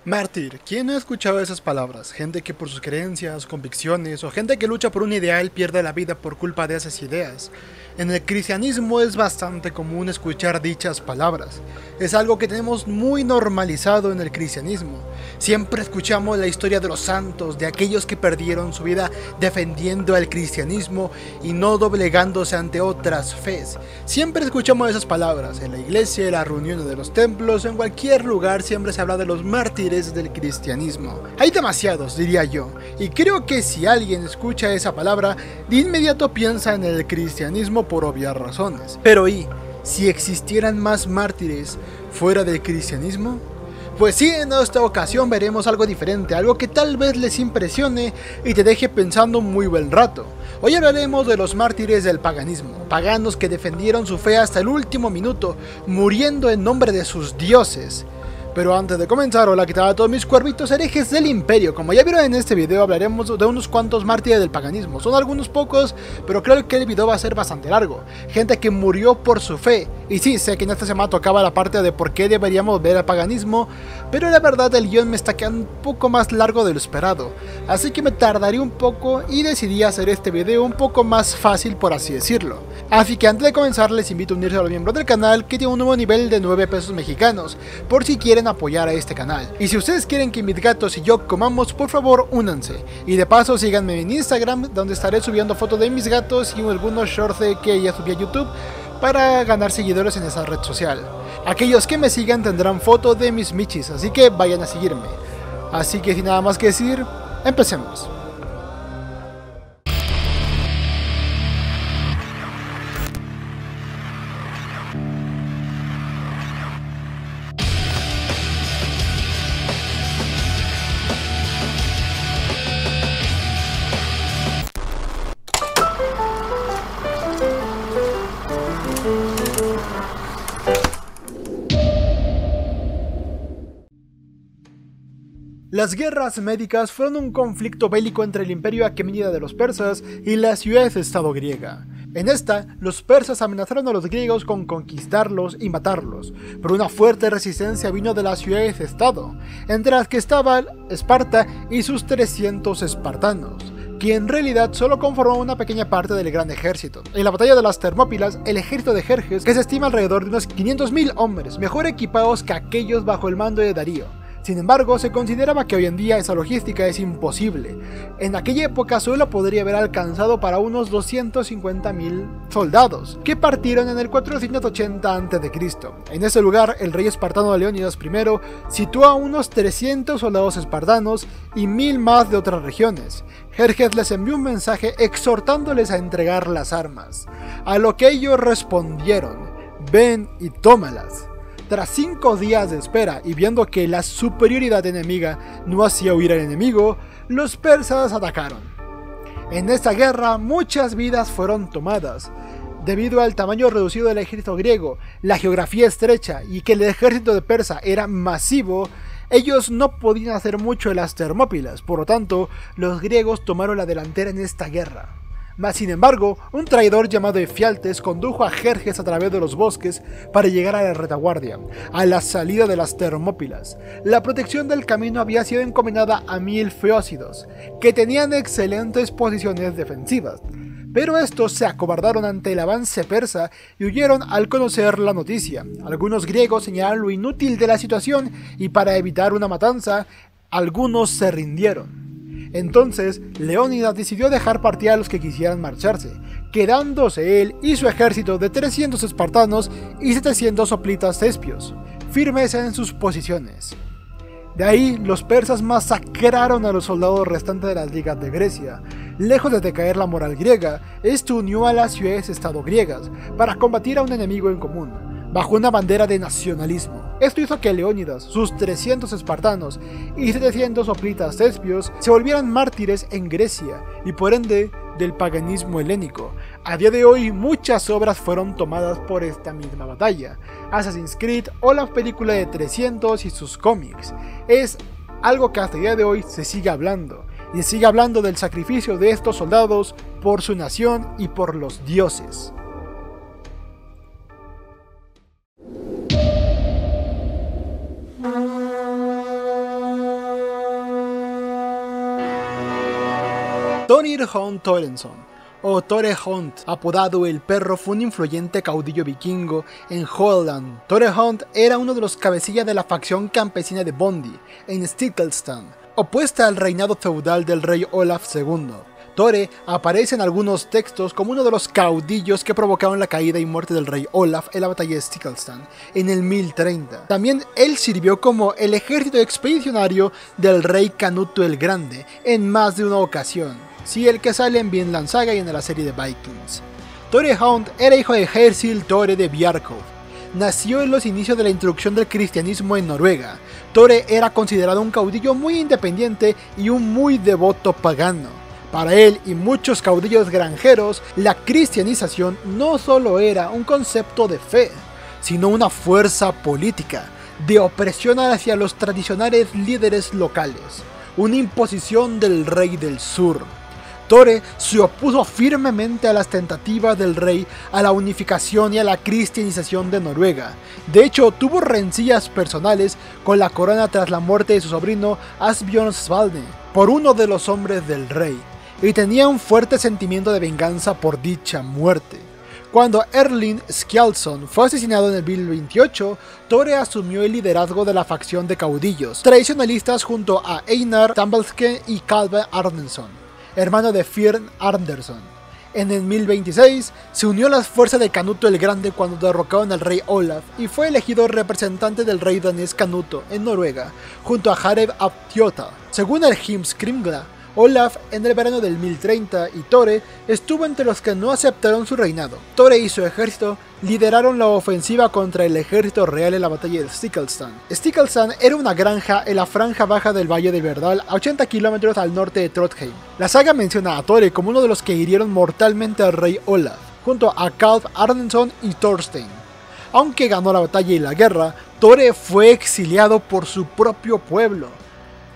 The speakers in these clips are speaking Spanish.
Mártir, ¿quién no ha escuchado esas palabras? Gente que por sus creencias, convicciones o gente que lucha por un ideal pierde la vida por culpa de esas ideas. En el cristianismo es bastante común escuchar dichas palabras. Es algo que tenemos muy normalizado en el cristianismo. Siempre escuchamos la historia de los santos, de aquellos que perdieron su vida defendiendo al cristianismo y no doblegándose ante otras fes. Siempre escuchamos esas palabras en la iglesia, en las reuniones de los templos, en cualquier lugar siempre se habla de los mártires del cristianismo. Hay demasiados, diría yo, y creo que si alguien escucha esa palabra, de inmediato piensa en el cristianismo por obvias razones. Pero ¿y si existieran más mártires fuera del cristianismo? Pues sí, en esta ocasión veremos algo diferente, algo que tal vez les impresione y te deje pensando un muy buen rato. Hoy hablaremos de los mártires del paganismo, paganos que defendieron su fe hasta el último minuto, muriendo en nombre de sus dioses. Pero antes de comenzar, hola, ¿qué tal a todos mis cuervitos herejes del imperio? Como ya vieron en este video, hablaremos de unos cuantos mártires del paganismo. Son algunos pocos, pero creo que el video va a ser bastante largo. Gente que murió por su fe. Y sí, sé que en esta semana tocaba la parte de por qué deberíamos ver al paganismo, pero la verdad el guión me está quedando un poco más largo de lo esperado. Así que me tardaré un poco y decidí hacer este video un poco más fácil, por así decirlo. Así que antes de comenzar les invito a unirse a los miembros del canal, que tiene un nuevo nivel de 9 pesos mexicanos, por si quieren apoyar a este canal. Y si ustedes quieren que mis gatos y yo comamos, por favor únanse. Y de paso síganme en Instagram, donde estaré subiendo fotos de mis gatos y algunos shorts que ya subí a YouTube para ganar seguidores en esa red social. Aquellos que me sigan tendrán fotos de mis michis, así que vayan a seguirme. Así que sin nada más que decir, empecemos. Las guerras médicas fueron un conflicto bélico entre el imperio aquemenida de los persas y la ciudad-estado griega. En esta, los persas amenazaron a los griegos con conquistarlos y matarlos, pero una fuerte resistencia vino de la ciudad-estado, entre las que estaban Esparta y sus 300 espartanos, que en realidad solo conformaban una pequeña parte del gran ejército. En la batalla de las Termópilas, el ejército de Jerjes, que se estima alrededor de unos 500.000 hombres, mejor equipados que aquellos bajo el mando de Darío. Sin embargo, se consideraba que hoy en día esa logística es imposible. En aquella época solo podría haber alcanzado para unos 250.000 soldados, que partieron en el 480 a.C. En ese lugar, el rey espartano Leónidas I situó a unos 300 soldados espartanos y 1000 más de otras regiones. Jerjes les envió un mensaje exhortándoles a entregar las armas, a lo que ellos respondieron: ven y tómalas. Tras 5 días de espera y viendo que la superioridad enemiga no hacía huir al enemigo, los persas atacaron. En esta guerra muchas vidas fueron tomadas. Debido al tamaño reducido del ejército griego, la geografía estrecha y que el ejército de Persa era masivo, ellos no podían hacer mucho en las Termópilas, por lo tanto, los griegos tomaron la delantera en esta guerra. Mas sin embargo, un traidor llamado Efialtes condujo a Jerjes a través de los bosques para llegar a la retaguardia, a la salida de las Termópilas. La protección del camino había sido encomendada a 1000 feócidos, que tenían excelentes posiciones defensivas. Pero estos se acobardaron ante el avance persa y huyeron al conocer la noticia. Algunos griegos señalaron lo inútil de la situación y para evitar una matanza, algunos se rindieron. Entonces, Leónidas decidió dejar partir a los que quisieran marcharse, quedándose él y su ejército de 300 espartanos y 700 hoplitas tespios, firmes en sus posiciones. De ahí, los persas masacraron a los soldados restantes de las ligas de Grecia. Lejos de decaer la moral griega, esto unió a las ciudades-estado griegas para combatir a un enemigo en común, bajo una bandera de nacionalismo. Esto hizo que Leónidas, sus 300 espartanos y 700 hoplitas tespios se volvieran mártires en Grecia y por ende del paganismo helénico. A día de hoy muchas obras fueron tomadas por esta misma batalla. Assassin's Creed o la película de 300 y sus cómics. Es algo que hasta el día de hoy se sigue hablando. Y se sigue hablando del sacrificio de estos soldados por su nación y por los dioses. Thorir Hunt Thorenson, o Tore Hunt, apodado el Perro, fue un influyente caudillo vikingo en Holland. Tore Hunt era uno de los cabecillas de la facción campesina de Bondi, en Stiklestad, opuesta al reinado feudal del rey Olaf II. Tore aparece en algunos textos como uno de los caudillos que provocaron la caída y muerte del rey Olaf en la batalla de Stiklestad en el 1030. También él sirvió como el ejército expedicionario del rey Canuto el Grande en más de una ocasión, sí, el que sale en Vinland Saga y en la serie de Vikings. Tore Hunt era hijo de Hersil Tore de Bjarkov. Nació en los inicios de la introducción del cristianismo en Noruega. Tore era considerado un caudillo muy independiente y un muy devoto pagano. Para él y muchos caudillos granjeros, la cristianización no solo era un concepto de fe, sino una fuerza política, de opresión hacia los tradicionales líderes locales, una imposición del rey del sur. Tore se opuso firmemente a las tentativas del rey a la unificación y a la cristianización de Noruega. De hecho, tuvo rencillas personales con la corona tras la muerte de su sobrino Asbjorn Svalde por uno de los hombres del rey, y tenía un fuerte sentimiento de venganza por dicha muerte. Cuando Erling Skjaldsson fue asesinado en el 1028, Tore asumió el liderazgo de la facción de caudillos tradicionalistas junto a Einar Tambarskjær y Kalve Arnarson, hermano de Fjørn Anderson. En el 1026 se unió a las fuerzas de Canuto el Grande cuando derrocaron al rey Olaf y fue elegido representante del rey danés Canuto en Noruega, junto a Harald ab Tjota. Según el Heimskringla, Olaf en el verano del 1030 y Tore estuvo entre los que no aceptaron su reinado. Tore y su ejército lideraron la ofensiva contra el ejército real en la batalla de Stiklestad. Stiklestad era una granja en la franja baja del Valle del Verdal a 80 kilómetros al norte de Trondheim. La saga menciona a Tore como uno de los que hirieron mortalmente al rey Olaf, junto a Kalv Arnarson y Thorstein. Aunque ganó la batalla y la guerra, Tore fue exiliado por su propio pueblo,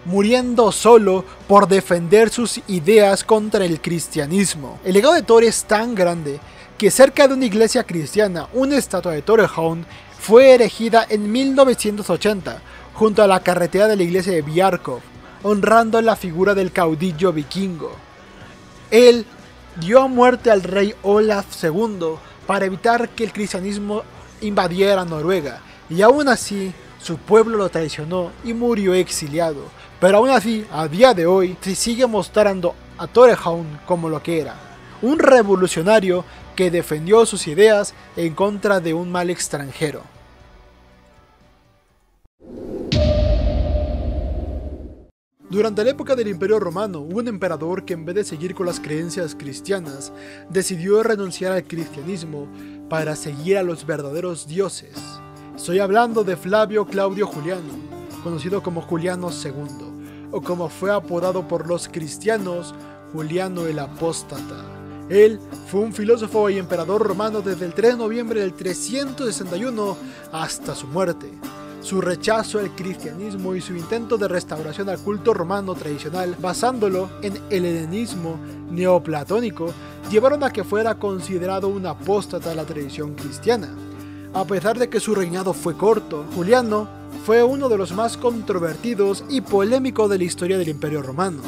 muriendo solo por defender sus ideas contra el cristianismo. El legado de Tore es tan grande que cerca de una iglesia cristiana, una estatua de Tore Hunt fue erigida en 1980 junto a la carretera de la iglesia de Bjarkov, honrando la figura del caudillo vikingo. Él dio muerte al rey Olaf II para evitar que el cristianismo invadiera Noruega, y aún así su pueblo lo traicionó y murió exiliado. Pero aún así, a día de hoy, se sigue mostrando a Tore Hunt como lo que era, un revolucionario que defendió sus ideas en contra de un mal extranjero. Durante la época del Imperio Romano, hubo un emperador que en vez de seguir con las creencias cristianas, decidió renunciar al cristianismo para seguir a los verdaderos dioses. Estoy hablando de Flavio Claudio Juliano, conocido como Juliano II, o como fue apodado por los cristianos, Juliano el Apóstata. Él fue un filósofo y emperador romano desde el 3 de noviembre del 361 hasta su muerte. Su rechazo al cristianismo y su intento de restauración al culto romano tradicional, basándolo en el helenismo neoplatónico, llevaron a que fuera considerado un apóstata de la tradición cristiana. A pesar de que su reinado fue corto, Juliano fue uno de los más controvertidos y polémicos de la historia del Imperio Romano.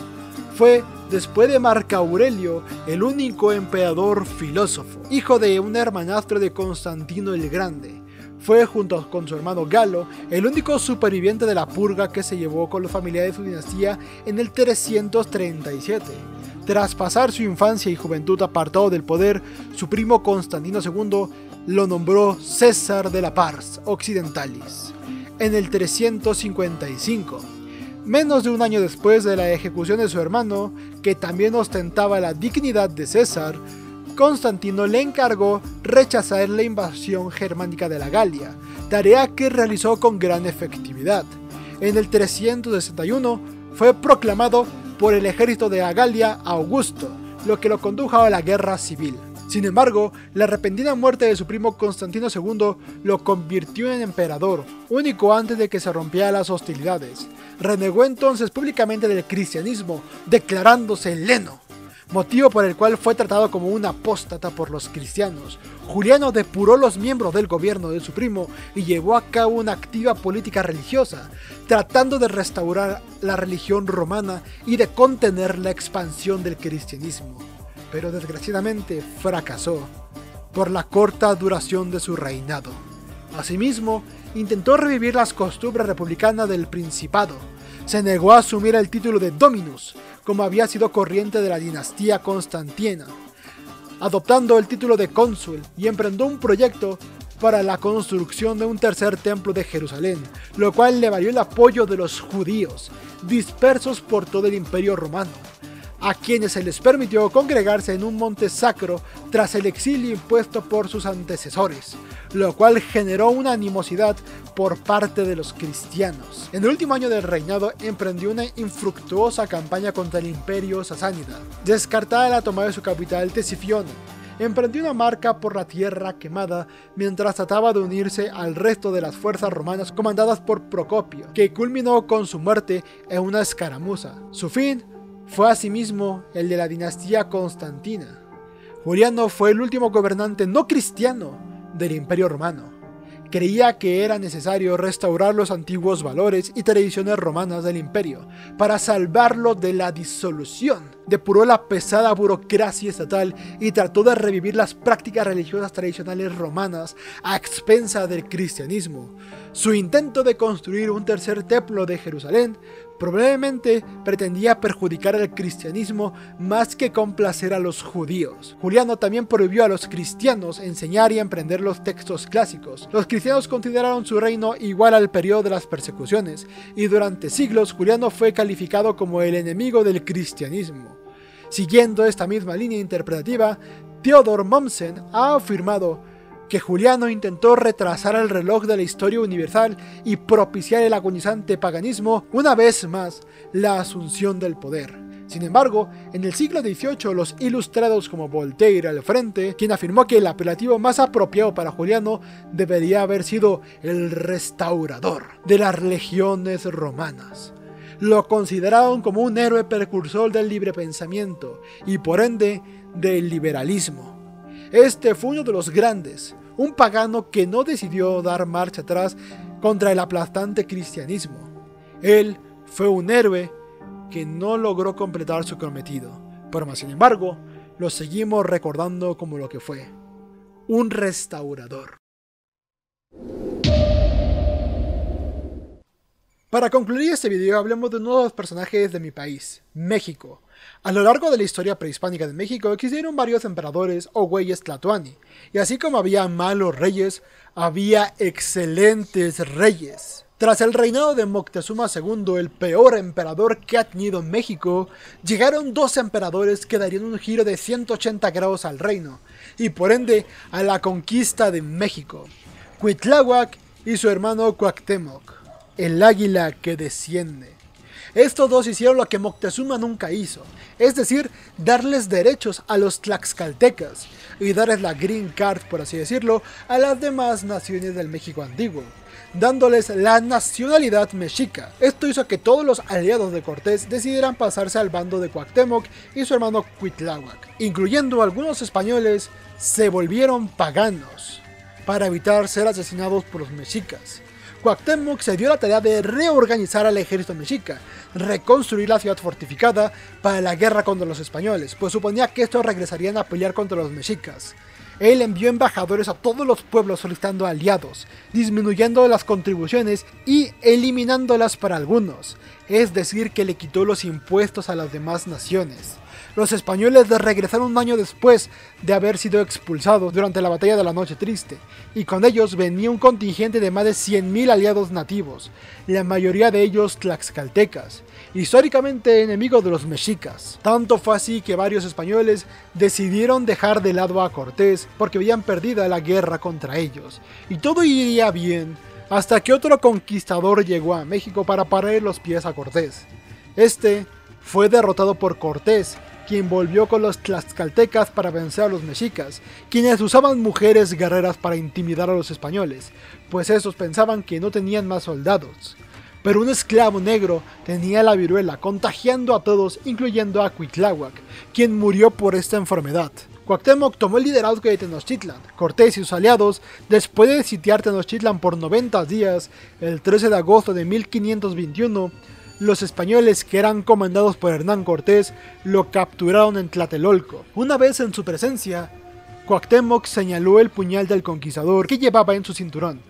Fue, después de Marco Aurelio, el único emperador filósofo, hijo de un hermanastro de Constantino el Grande. Fue, junto con su hermano Galo, el único superviviente de la purga que se llevó con los familiares de su dinastía en el 337. Tras pasar su infancia y juventud apartado del poder, su primo Constantino II lo nombró César de la Pars Occidentalis en el 355. Menos de un año después de la ejecución de su hermano, que también ostentaba la dignidad de César, Constantino le encargó rechazar la invasión germánica de la Galia, tarea que realizó con gran efectividad. En el 361 fue proclamado por el ejército de la Galia Augusto, lo que lo condujo a la guerra civil. Sin embargo, la repentina muerte de su primo Constantino II lo convirtió en emperador, único antes de que se rompieran las hostilidades. Renegó entonces públicamente del cristianismo, declarándose heleno. motivo por el cual fue tratado como un apóstata por los cristianos. Juliano depuró los miembros del gobierno de su primo y llevó a cabo una activa política religiosa, tratando de restaurar la religión romana y de contener la expansión del cristianismo. Pero desgraciadamente fracasó por la corta duración de su reinado. Asimismo, intentó revivir las costumbres republicanas del Principado. Se negó a asumir el título de Dominus, como había sido corriente de la dinastía constantina, adoptando el título de cónsul, y emprendió un proyecto para la construcción de un tercer templo de Jerusalén, lo cual le valió el apoyo de los judíos, dispersos por todo el Imperio Romano, a quienes se les permitió congregarse en un monte sacro tras el exilio impuesto por sus antecesores, lo cual generó una animosidad por parte de los cristianos. En el último año del reinado emprendió una infructuosa campaña contra el Imperio Sasánida. Descartada la toma de su capital Ctesifione, emprendió una marca por la tierra quemada mientras trataba de unirse al resto de las fuerzas romanas comandadas por Procopio, que culminó con su muerte en una escaramuza. Su fin fue asimismo el de la dinastía constantina. Juliano fue el último gobernante no cristiano del Imperio Romano. Creía que era necesario restaurar los antiguos valores y tradiciones romanas del imperio para salvarlo de la disolución. Depuró la pesada burocracia estatal y trató de revivir las prácticas religiosas tradicionales romanas a expensas del cristianismo. Su intento de construir un tercer templo de Jerusalén probablemente pretendía perjudicar al cristianismo más que complacer a los judíos. Juliano también prohibió a los cristianos enseñar y emprender los textos clásicos. Los cristianos consideraron su reino igual al periodo de las persecuciones, y durante siglos Juliano fue calificado como el enemigo del cristianismo. Siguiendo esta misma línea interpretativa, Theodor Mommsen ha afirmado que Juliano intentó retrasar el reloj de la historia universal y propiciar el agonizante paganismo, una vez más, la asunción del poder. Sin embargo, en el siglo XVIII, los ilustrados como Voltaire al frente, quien afirmó que el apelativo más apropiado para Juliano debería haber sido el restaurador de las religiones romanas. Lo consideraron como un héroe precursor del libre pensamiento y por ende del liberalismo. Este fue uno de los grandes, un pagano que no decidió dar marcha atrás contra el aplastante cristianismo. Él fue un héroe que no logró completar su cometido, pero más sin embargo, lo seguimos recordando como lo que fue, un restaurador. Para concluir este video, hablemos de uno de los personajes de mi país, México. A lo largo de la historia prehispánica de México existieron varios emperadores o güeyes tlatoani, y así como había malos reyes, había excelentes reyes. Tras el reinado de Moctezuma II, el peor emperador que ha tenido México, llegaron dos emperadores que darían un giro de 180 grados al reino, y por ende a la conquista de México: Cuitláhuac y su hermano Cuauhtémoc, el águila que desciende. Estos dos hicieron lo que Moctezuma nunca hizo, es decir, darles derechos a los tlaxcaltecas y darles la green card, por así decirlo, a las demás naciones del México antiguo, dándoles la nacionalidad mexica. Esto hizo que todos los aliados de Cortés decidieran pasarse al bando de Cuauhtémoc y su hermano Cuitláhuac, incluyendo algunos españoles. Se volvieron paganos para evitar ser asesinados por los mexicas. Cuauhtémoc se dio la tarea de reorganizar al ejército mexica, reconstruir la ciudad fortificada para la guerra contra los españoles, pues suponía que estos regresarían a pelear contra los mexicas. Él envió embajadores a todos los pueblos solicitando aliados, disminuyendo las contribuciones y eliminándolas para algunos, es decir, que le quitó los impuestos a las demás naciones. Los españoles regresaron un año después de haber sido expulsados durante la batalla de la Noche Triste, y con ellos venía un contingente de más de 100.000 aliados nativos, la mayoría de ellos tlaxcaltecas, históricamente enemigos de los mexicas. Tanto fue así que varios españoles decidieron dejar de lado a Cortés porque habían perdido la guerra contra ellos, y todo iría bien hasta que otro conquistador llegó a México para parar los pies a Cortés. Este fue derrotado por Cortés, quien volvió con los tlaxcaltecas para vencer a los mexicas, quienes usaban mujeres guerreras para intimidar a los españoles, pues estos pensaban que no tenían más soldados. pero un esclavo negro tenía la viruela, contagiando a todos, incluyendo a Cuitláhuac, quien murió por esta enfermedad. Cuauhtémoc tomó el liderazgo de Tenochtitlan. Cortés y sus aliados, después de sitiar Tenochtitlan por 90 días, el 13 de agosto de 1521, los españoles, que eran comandados por Hernán Cortés, lo capturaron en Tlatelolco. Una vez en su presencia, Cuauhtémoc señaló el puñal del conquistador que llevaba en su cinturón.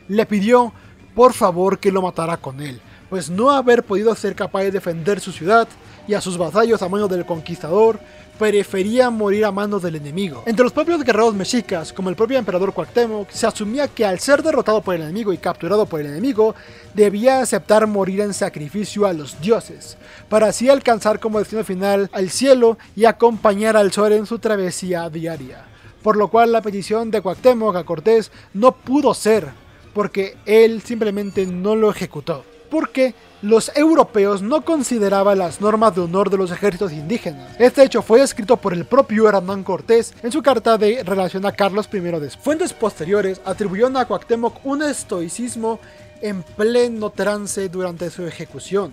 Le pidió, por favor, que lo matara con él, pues no haber podido ser capaz de defender su ciudad y a sus vasallos a manos del conquistador, prefería morir a manos del enemigo. Entre los propios guerreros mexicas, como el propio emperador Cuauhtémoc, se asumía que al ser derrotado por el enemigo y capturado por el enemigo, debía aceptar morir en sacrificio a los dioses, para así alcanzar como destino final al cielo y acompañar al sol en su travesía diaria. Por lo cual la petición de Cuauhtémoc a Cortés no pudo ser, porque él simplemente no lo ejecutó. Porque los europeos no consideraban las normas de honor de los ejércitos indígenas. Este hecho fue escrito por el propio Hernán Cortés en su carta de relación a Carlos I. Fuentes posteriores atribuyeron a Cuauhtémoc un estoicismo en pleno trance durante su ejecución.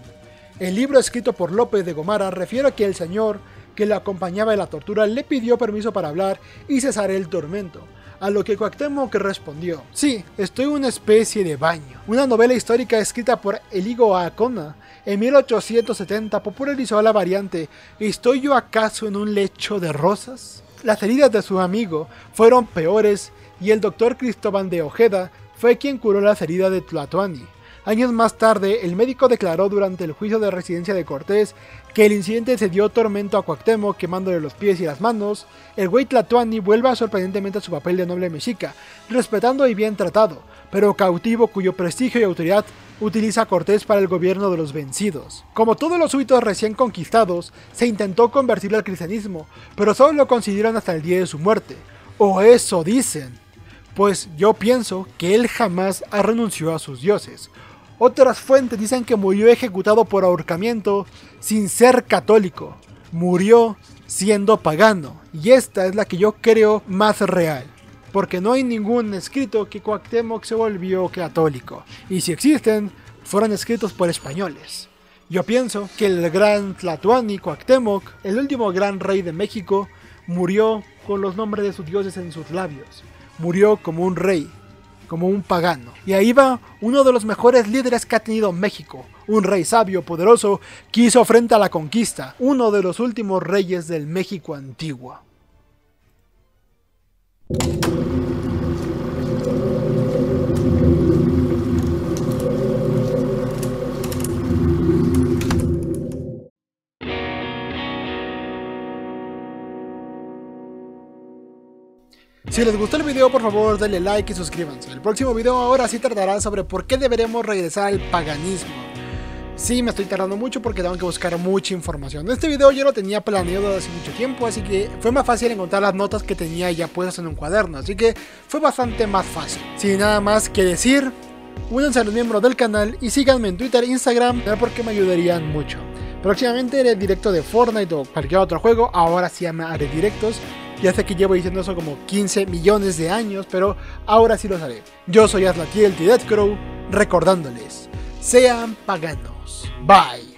El libro escrito por López de Gomara refiere que el señor que le acompañaba en la tortura le pidió permiso para hablar y cesar el tormento. A lo que Cuauhtémoc respondió: sí, estoy en una especie de baño. Una novela histórica escrita por Eligo Acona en 1870 popularizó la variante ¿estoy yo acaso en un lecho de rosas? Las heridas de su amigo fueron peores y el doctor Cristóbal de Ojeda fue quien curó las heridas de Tlatoani. Años más tarde, el médico declaró durante el juicio de residencia de Cortés que el incidente se dio tormento a Cuauhtémoc quemándole los pies y las manos. El güey Tlatoani vuelve sorprendentemente a su papel de noble mexica, respetando y bien tratado, pero cautivo cuyo prestigio y autoridad utiliza a Cortés para el gobierno de los vencidos. Como todos los súbditos recién conquistados, se intentó convertirlo al cristianismo, pero solo lo consiguieron hasta el día de su muerte. O eso dicen, pues yo pienso que él jamás renunció a sus dioses. Otras fuentes dicen que murió ejecutado por ahorcamiento sin ser católico. Murió siendo pagano. Y esta es la que yo creo más real. Porque no hay ningún escrito que Cuauhtémoc se volvió católico. Y si existen, fueron escritos por españoles. Yo pienso que el gran Tlatoani Cuauhtémoc, el último gran rey de México, murió con los nombres de sus dioses en sus labios. Murió como un rey, como un pagano. Y ahí va uno de los mejores líderes que ha tenido México, un rey sabio, poderoso, que hizo frente a la conquista, uno de los últimos reyes del México antiguo. Si les gustó el video, por favor denle like y suscríbanse. El próximo video ahora sí tratará sobre por qué deberemos regresar al paganismo. Sí, me estoy tardando mucho porque tengo que buscar mucha información. Este video yo lo tenía planeado desde hace mucho tiempo, así que fue más fácil encontrar las notas que tenía ya puestas en un cuaderno, así que fue bastante más fácil. Sin nada más que decir, únanse a los miembros del canal y síganme en Twitter e Instagram porque me ayudarían mucho. Próximamente haré directo de Fortnite o cualquier otro juego, ahora sí me haré directos. Ya sé que llevo diciendo eso como 15 millones de años, pero ahora sí los haré. Yo soy Aslatiel Deathcrow, recordándoles, sean paganos. Bye.